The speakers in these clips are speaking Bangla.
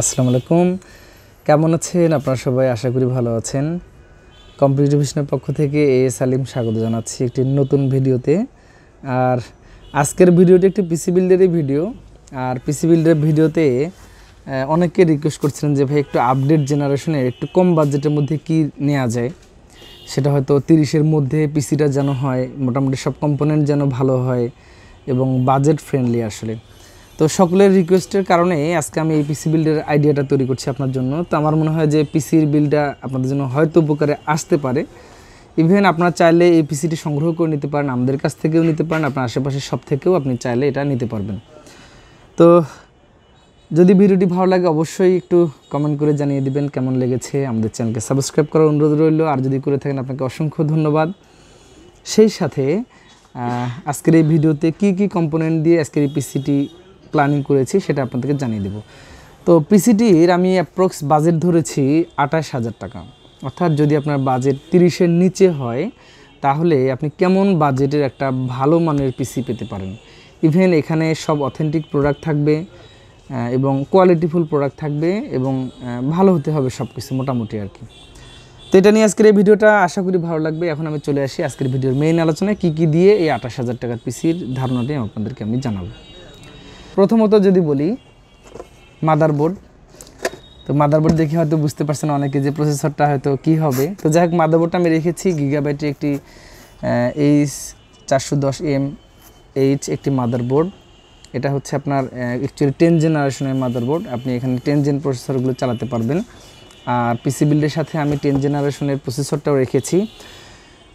আসসালামু আলাইকুম, কেমন আছেন আপনারা সবাই? আশা করি ভালো আছেন। কম্পিউটার ভিশনের পক্ষ থেকে সালিম স্বাগত জানাচ্ছি একটি নতুন ভিডিওতে। আর আজকের ভিডিওটি একটি পিসি বিল্ডারের ভিডিও। আর পিসি বিল্ডারের ভিডিওতে অনেকে রিকোয়েস্ট করছিলেন যে ভাই একটু আপডেট জেনারেশনের একটু কম বাজেটের মধ্যে কি নেওয়া যায়, সেটা হয়তো 30-এর মধ্যে পিসিটা যেন হয়, মোটামুটি সব কম্পোনেন্ট যেন ভালো হয় এবং বাজেট ফ্রেন্ডলি আসলে। তো সকলের রিকোয়েস্টের কারণে আজকে আমি এই পিসি বিল্ডের আইডিয়াটা তৈরি করছি আপনার জন্য। তো আমার মনে হয় যে পিসির বিলটা আপনাদের জন্য হয়তো উপকারে আসতে পারে। ইভেন আপনারা চাইলে এই পিসিটি সংগ্রহ করে নিতে পারেন, আমাদের কাছ থেকেও নিতে পারেন, আপনার আশেপাশের সব থেকেও আপনি চাইলে এটা নিতে পারবেন। তো যদি ভিডিওটি ভালো লাগে অবশ্যই একটু কমেন্ট করে জানিয়ে দিবেন কেমন লেগেছে। আমাদের চ্যানেলকে সাবস্ক্রাইব করার অনুরোধ রইল, আর যদি করে থাকেন আপনাকে অসংখ্য ধন্যবাদ। সেই সাথে আজকের এই ভিডিওতে কি কি কম্পোনেন্ট দিয়ে আজকের এই পিসিটি প্ল্যানিং করেছি সেটা আপনাদেরকে জানিয়ে দেব। তো পিসিটির আমি অ্যাপ্রক্স বাজেট ধরেছি 28,000 টাকা। অর্থাৎ যদি আপনার বাজেট 30-এর নিচে হয় তাহলে আপনি কেমন বাজেটের একটা ভালো মানের পিসি পেতে পারেন। ইভেন এখানে সব অথেন্টিক প্রোডাক্ট থাকবে এবং কোয়ালিটিফুল প্রোডাক্ট থাকবে এবং ভালো হতে হবে সব কিছু মোটামুটি আর কি। তো এটা নিয়ে আজকের এই ভিডিওটা আশা করি ভালো লাগবে। এখন আমি চলে আসি আজকের ভিডিওর মেইন আলোচনায়, কী কী দিয়ে এই 28,000 টাকার পিসির ধারণাটি আপনাদেরকে আমি জানাবো। প্রথমত যদি বলি মাদারবোর্ড, তো মাদারবোর্ড দেখে হয়তো বুঝতে পারছেন অনেকে যে প্রসেসরটা হয়তো কি হবে। তো যাই হোক, মাদারবোর্ডটা আমি রেখেছি গিগাবাইটের একটি H410M একটি মাদারবোর্ড। এটা হচ্ছে আপনার অ্যাকচুয়ালি 10 জেনারেশনের মাদারবোর্ড। আপনি এখানে 10 জেন প্রসেসরগুলো চালাতে পারবেন। আর পিসি বিল্ডের সাথে আমি 10 জেনারেশনের প্রসেসরটাও রেখেছি।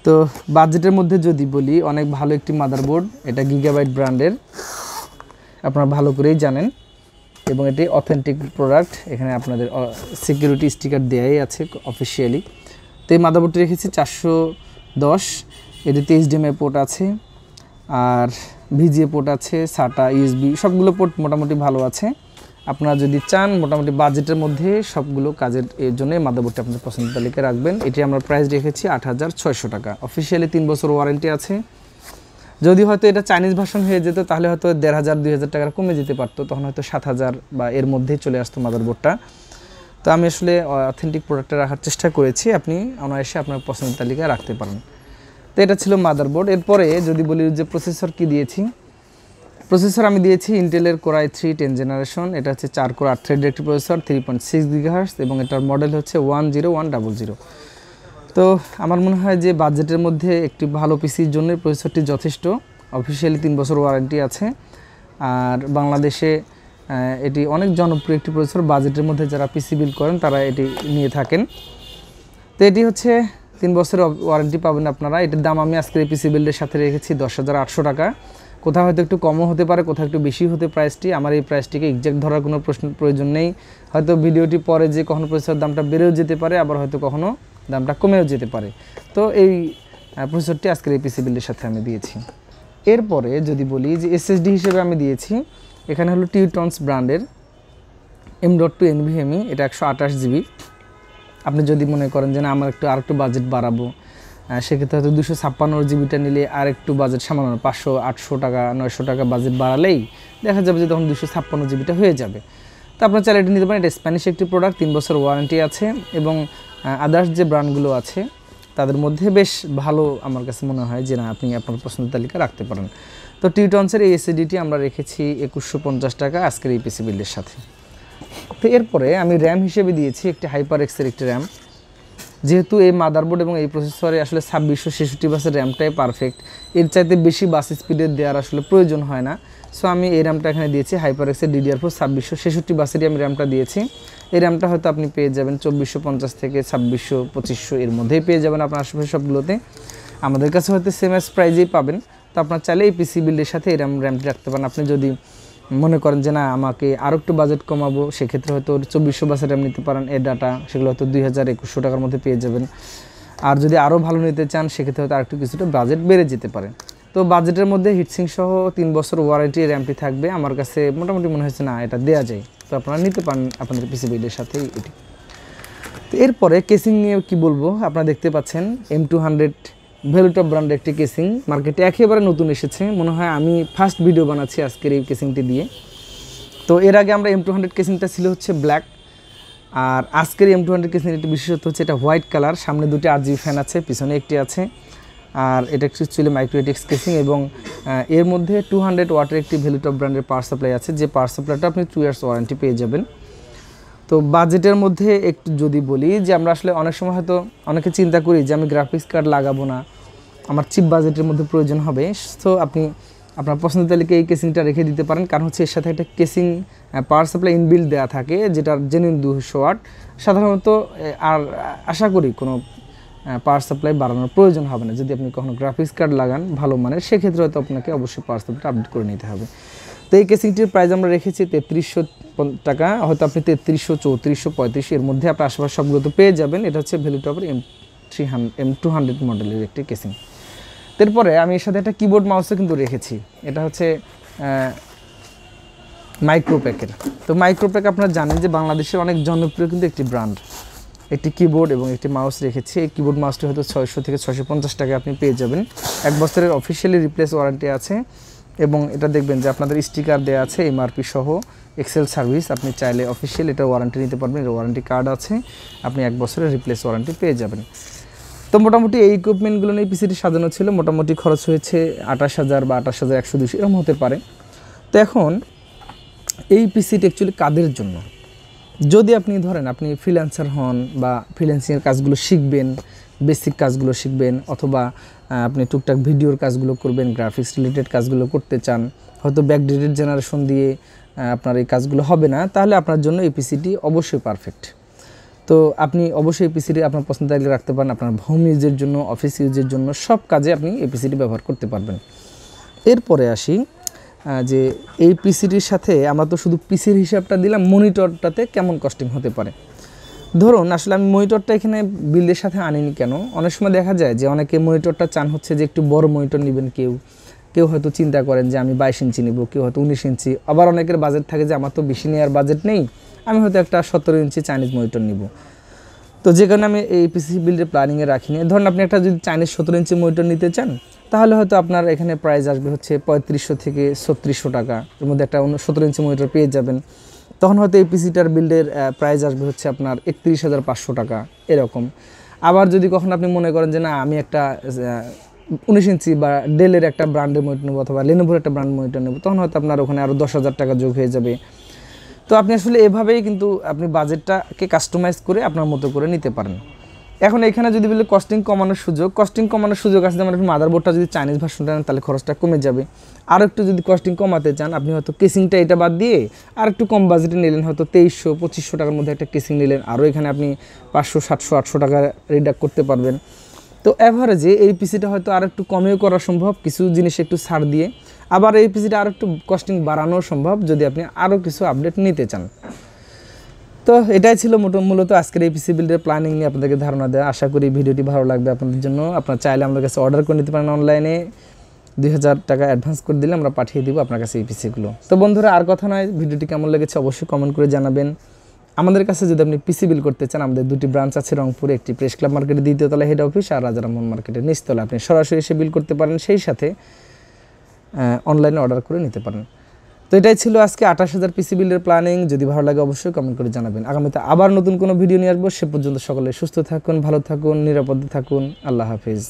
তো বাজেটের মধ্যে যদি বলি, অনেক ভালো একটি মাদারবোর্ড, এটা গিগাবাইট ব্র্যান্ডের, আপনারা ভালো করেই জানেন এবং এটি অথেন্টিক প্রোডাক্ট। এখানে আপনাদের সিকিউরিটি স্টিকার দেওয়াই আছে অফিসিয়ালি। তো এই মাদারবোর্ডটি রেখেছি 410, এটিতে HDMI পোর্ট আছে আর VGA পোর্ট আছে, SATA, USB সবগুলো পোর্ট মোটামুটি ভালো আছে। আপনারা যদি চান মোটামুটি বাজেটের মধ্যে সবগুলো কাজের এর জন্য মাদারবোর্ডটা আপনার পছন্দের তালিকায় রাখবেন। এটি আমরা প্রাইস রেখেছি 8,600 টাকা। অফিসিয়ালি 3 বছর ওয়ারেন্টি আছে। যদি হয়তো এটা চাইনিজ ভার্সন হয়ে যেত তাহলে হয়তো 1,500-2,000 টাকা কমে যেতে পারতো, তখন হয়তো 7,000 বা এর মধ্যেই চলে আসতো মাদারবোর্ডটা। তো আমি আসলে অথেন্টিক প্রোডাক্টটা রাখার চেষ্টা করেছি, আপনি অনায়াসে আপনার পছন্দের তালিকায় রাখতে পারেন। তো এটা ছিল মাদারবোর্ড। এরপরে যদি বলি যে প্রসেসর কি দিয়েছি, প্রসেসর আমি দিয়েছি ইন্টেলের Core i3 10 জেনারেশন। এটা হচ্ছে 4 কোর 8 থ্রেডের একটি প্রসেসর, 3.6 GHz এবং এটার মডেল হচ্ছে 10100। তো আমার মনে হয় যে বাজেটের মধ্যে একটি ভালো পিসির জন্য প্রসেসরটি যথেষ্ট। অফিসিয়ালি 3 বছর ওয়ারেন্টি আছে আর বাংলাদেশে এটি অনেক জনপ্রিয় একটি প্রসেসর। বাজেটের মধ্যে যারা পিসি বিল্ড করেন তারা এটি নিয়ে থাকেন। তো এটি হচ্ছে 3 বছরের ওয়ারেন্টি পাবেন আপনারা। এটির দাম আমি আজকের এই পিসি বিল্ডের সাথে রেখেছি 10,800 টাকা। কোথাও হয়তো একটু কমও হতে পারে, কোথাও একটু বেশি হতে প্রাইসটি। আমার এই প্রাইসটিকে এক্স্যাক্ট ধরার কোনো প্রয়োজন নেই। হয়তো ভিডিওটি পরে যে কখনো প্রসেসর দামটা বেড়েও যেতে পারে, আবার হয়তো কখনো দামটা কমেও যেতে পারে। তো এই প্রসেসরটি আজকের এই পিসি বিল্ডের সাথে আমি দিয়েছি। এরপরে যদি বলি যে SSD হিসেবে আমি দিয়েছি, এখানে হলো টিউটনস ব্র্যান্ডের M.2 NVMe, এটা 128 GB। আপনি যদি মনে করেন যে না আমার আরেকটু বাজেট বাড়াবো, সেক্ষেত্রে হয়তো 256 জিবিটা নিলে আর একটু বাজেট সামান্য 500-800 টাকা 900 টাকা বাজেট বাড়ালেই দেখা যাবে যে তখন 256 জিবিটা হয়ে যাবে। তো আপনার চাইলে এটা নিতে পারেন। এটা স্প্যানিশ একটি প্রোডাক্ট, 3 বছর ওয়ারেন্টি আছে এবং আদার্স যে ব্র্যান্ডগুলো আছে তাদের মধ্যে বেশ ভালো আমার কাছে মনে হয় যে না আপনি আপনার পছন্দের তালিকা রাখতে পারেন। তো টিউটনসের এই SSDটি আমরা রেখেছি 2150 টাকা আজকের এই পিসি বিল্ডের সাথে। তো এরপরে আমি র্যাম হিসেবে দিয়েছি একটি HyperX-এর একটি র্যাম। যেহেতু এই মাদারবোর্ড এবং এই প্রসেসরে আসলে 2666 বাসের র্যামটাই পারফেক্ট, এর চাইতে বেশি বাস স্পিডের দেওয়ার আসলে প্রয়োজন হয় না। সো আমি এই র্যামটা এখানে দিয়েছি HyperX-এর DDR4 2666 বাসেরই আমি র্যামটা দিয়েছি। এই র্যামটা হয়তো আপনি পেয়ে যাবেন 2450 থেকে 2600-2500 এর মধ্যেই পেয়ে যাবেন আপনার আশেপাশে সবগুলোতে। আমাদের কাছে হয়তো সেম এস প্রাইজেই পাবেন। তো আপনার চাইলে এই পিসি বিল্ডের সাথে এই র্যামটি রাখতে পারেন। আপনি যদি মনে করেন যে না আমাকে আরও একটু বাজেট কমাবো, সেক্ষেত্রে হয়তো 2400 বাসের র্যাম নিতে পারেন। এর ডাটা সেগুলো হয়তো 2,000-2,100 টাকার মধ্যে পেয়ে যাবেন। আর যদি আরও ভালো নিতে চান সেক্ষেত্রে হয়তো আরেকটু কিছুটা বাজেট বেড়ে যেতে পারে। তো বাজেটের মধ্যে হিটসিং সহ 3 বছর ওয়ারেন্টি র্যামটি থাকবে। আমার কাছে মোটামুটি মনে হচ্ছে না এটা দেওয়া যায়, তো আপনারা নিতে পারেন আপনাদের পিসি বিল্ডের সাথেই এটি। তো এরপরে কেসিং নিয়ে কি বলবো, আপনারা দেখতে পাচ্ছেন M200 ভ্যালুটপ ব্র্যান্ডের একটি কেসিং মার্কেটে একেবারে নতুন এসেছে। মনে হয় আমি ফার্স্ট ভিডিও বানাচ্ছি আজকের এই কেসিংটি দিয়ে। তো এর আগে আমরা M200 কেসিংটা ছিল হচ্ছে ব্ল্যাক, আর আজকের M200 কেসিং একটি বিশেষত্ব হচ্ছে এটা হোয়াইট কালার, সামনে দুটি RGB ফ্যান আছে, পিছনে একটি আছে, আর এটা অ্যাকচুয়ালি মাইক্রোএটিক্স কেসিং এবং এর মধ্যে 200 ওয়াটের একটি ভ্যালুটপ ব্র্যান্ডের পাওয়ার সাপ্লাই আছে, যে পাওয়ার সাপ্লাইটা আপনি 2 ইয়ার্স ওয়ারেন্টি পেয়ে যাবেন। তো বাজেটের মধ্যে একটু যদি বলি যে আমরা আসলে অনেক সময় হয়তো অনেকে চিন্তা করি যে আমি গ্রাফিক্স কার্ড লাগাবো না, আমার চিপ বাজেটের মধ্যে প্রয়োজন হবে, তো আপনি আপনার পছন্দের তালিকায় এই কেসিংটা রেখে দিতে পারেন, কারণ হচ্ছে এর সাথে একটা কেসিং পাওয়ার সাপ্লাই ইনবিল্ড দেওয়া থাকে যেটার জেনুইন 200 ওয়াট। সাধারণত আর আশা করি কোনো পাওয়ার সাপ্লাই বাড়ানোর প্রয়োজন হবে না। যদি আপনি কখনো গ্রাফিক্স কার্ড লাগান ভালো মানের, সেক্ষেত্রে হয়তো আপনাকে অবশ্যই পাওয়ার সাপ্লাইটা আপডেট করে নিতে হবে। তো এই কেসিংটির প্রাইস আমরা রেখেছি 3300 টাকা, হয়তো আপনি 3300, 3400, 3500 এর মধ্যে আপনার আশেপাশে সবগুলো তো পেয়ে যাবেন। এটা হচ্ছে ভ্যালুটপের M200 মডেলের একটি কেসিং। এরপরে আমি এর সাথে একটা কিবোর্ড মাউসও কিন্তু রেখেছি, এটা হচ্ছে মাইক্রোপ্যাকের। তো মাইক্রোপ্যাক আপনারা জানেন যে বাংলাদেশের অনেক জনপ্রিয় কিন্তু একটি ব্র্যান্ড। একটি কিবোর্ড এবং একটি মাউস রেখেছি। এই কিবোর্ড মাউসটি হয়তো 600 থেকে 650 টাকা আপনি পেয়ে যাবেন। 1 বছরের অফিসিয়ালি রিপ্লেস ওয়ারেন্টি আছে এবং এটা দেখবেন যে আপনাদের স্টিকার দেওয়া আছে MRP সহ, এক্সেল সার্ভিস। আপনি চাইলে অফিসিয়াল এটা ওয়ারেন্টি নিতে পারবেন, এর ওয়ারেন্টি কার্ড আছে, আপনি 1 বছরের রিপ্লেস ওয়ারেন্টি পেয়ে যাবেন। তো মোটামুটি এই ইকুইপমেন্টগুলো নিয়ে পিসিটি সাজানো ছিল, মোটামুটি খরচ হয়েছে 28,000 বা 28,100, 200 এরকম হতে পারে। তো এখন এই পিসিটি অ্যাকচুয়ালি কাদের জন্য? যদি আপনি ধরেন আপনি ফ্রিল্যান্সার হন বা ফ্রিল্যান্সিংয়ের কাজগুলো শিখবেন, বেসিক কাজগুলো শিখবেন, অথবা আপনি টুকটাক ভিডিওর কাজগুলো করবেন, গ্রাফিক্স রিলেটেড কাজগুলো করতে চান, হয়তো ব্যাকডেটেড জেনারেশন দিয়ে আপনার এই কাজগুলো হবে না, তাহলে আপনার জন্য এই পিসিটি অবশ্যই পারফেক্ট। তো আপনি অবশ্যই এই পিসিটি আপনার পছন্দ থাকলে রাখতে পারেন, আপনার হোম ইউজের জন্য, অফিস ইউজের জন্য, সব কাজে আপনি এই পিসিটি ব্যবহার করতে পারবেন। এরপরে আসি যে এই পিসিটির সাথে আমরা তো শুধু পিসির হিসাবটা দিলাম, মনিটরটাতে কেমন কস্টিং হতে পারে। ধরুন আসলে আমি মনিটরটা এখানে বিলের সাথে আনিনি কেন, অনেক সময় দেখা যায় যে অনেকে মনিটরটা চান হচ্ছে যে একটু বড় মনিটর নেবেন, কেউ হয়তো চিন্তা করেন যে আমি 22 ইঞ্চি নেব, কেউ হয়তো 19 ইঞ্চি, আবার অনেকের বাজেট থাকে যে আমার তো বেশি নেওয়ার বাজেট নেই, আমি হয়তো একটা 17 ইঞ্চি চাইনিজ মনিটর নিব। তো যে কারণে আমি এই পিসি বিল্ডের প্ল্যানিংয়ে রাখিনি। ধরুন আপনি একটা যদি চাইনিজ 17 ইঞ্চি মনিটর নিতে চান, তাহলে হয়তো আপনার এখানে প্রাইস আসবে হচ্ছে 3500 থেকে 3600 টাকা, এর মধ্যে একটা 17 ইঞ্চি মনিটর পেয়ে যাবেন। তখন হয়তো এই পিসিটার বিল্ডের প্রাইস আসবে হচ্ছে আপনার 31,500 টাকা এরকম। আবার যদি কখন আপনি মনে করেন যে না আমি একটা 19 ইঞ্চি বা ডেলের একটা ব্র্যান্ডের মনিটর নেবো অথবা লেনোভোর একটা ব্র্যান্ড মনিটর নেবো, তখন হয়তো আপনার ওখানে আরও 10,000 টাকা যোগ হয়ে যাবে। তো আপনি আসলে এভাবেই কিন্তু আপনি বাজেটটাকে কাস্টমাইজ করে আপনার মতো করে নিতে পারেন। এখন এখানে যদি বলি কস্টিং কমানোর সুযোগ আছে, যেমন আপনি মাদারবোর্ডটা যদি চাইনিজ ভার্সনটা নেন তাহলে খরচটা কমে যাবে। আর একটু যদি কস্টিং কমাতে চান, আপনি হয়তো কেসিংটা এটা বাদ দিয়ে আর একটু কম বাজেটে নিলেন, হয়তো 2300-2500 টাকার মধ্যে একটা কেসিং নিলেন, আরও এখানে আপনি 500, 700, 800 টাকা রিডাক্ট করতে পারবেন। তো অ্যাভারেজে এই পিসিটা হয়তো আর একটু কমেও করা সম্ভব, কিছু জিনিস একটু ছাড় দিয়ে। আবার এই পিসিটা আর একটু কস্টিং বাড়ানো সম্ভব যদি আপনি আরও কিছু আপডেট নিতে চান। তো এটাই ছিল মূলত আজকের এই পিসি বিল্ডের প্ল্যানিং নিয়ে আপনাদেরকে ধারণা দেওয়া। আশা করি ভিডিওটি ভালো লাগবে আপনাদের জন্য। আপনারা চাইলে আমাদের কাছে অর্ডার করে নিতে পারেন, অনলাইনে 2000 টাকা অ্যাডভান্স করে দিলে আমরা পাঠিয়ে দিব আপনার কাছে এই পিসিগুলো। তো বন্ধুরা আর কথা নয়, ভিডিওটি কেমন লেগেছে অবশ্যই কমেন্ট করে জানাবেন। আমাদের কাছে যদি আপনি পিসি বিল করতে চান, আমাদের 2টি ব্রাঞ্চ আছে, রংপুরে একটি প্রেস ক্লাব মার্কেটের 2য় তলা হেড অফিস, আর রাজারামন মার্কেটের নিচতলা। আপনি সরাসরি এসে বিল করতে পারেন, সেই সাথে অনলাইনে অর্ডার করে নিতে পারেন। তো এটাই ছিল আজকে 28,000 পিসি বিল্ডের প্ল্যানিং। যদি ভালো লাগে অবশ্যই কমেন্ট করে জানাবেন। আগামীতে আবার নতুন কোনো ভিডিও নিয়ে আসবো। সে পর্যন্ত সকলে সুস্থ থাকুন, ভালো থাকুন, নিরাপদে থাকুন। আল্লাহ হাফিজ।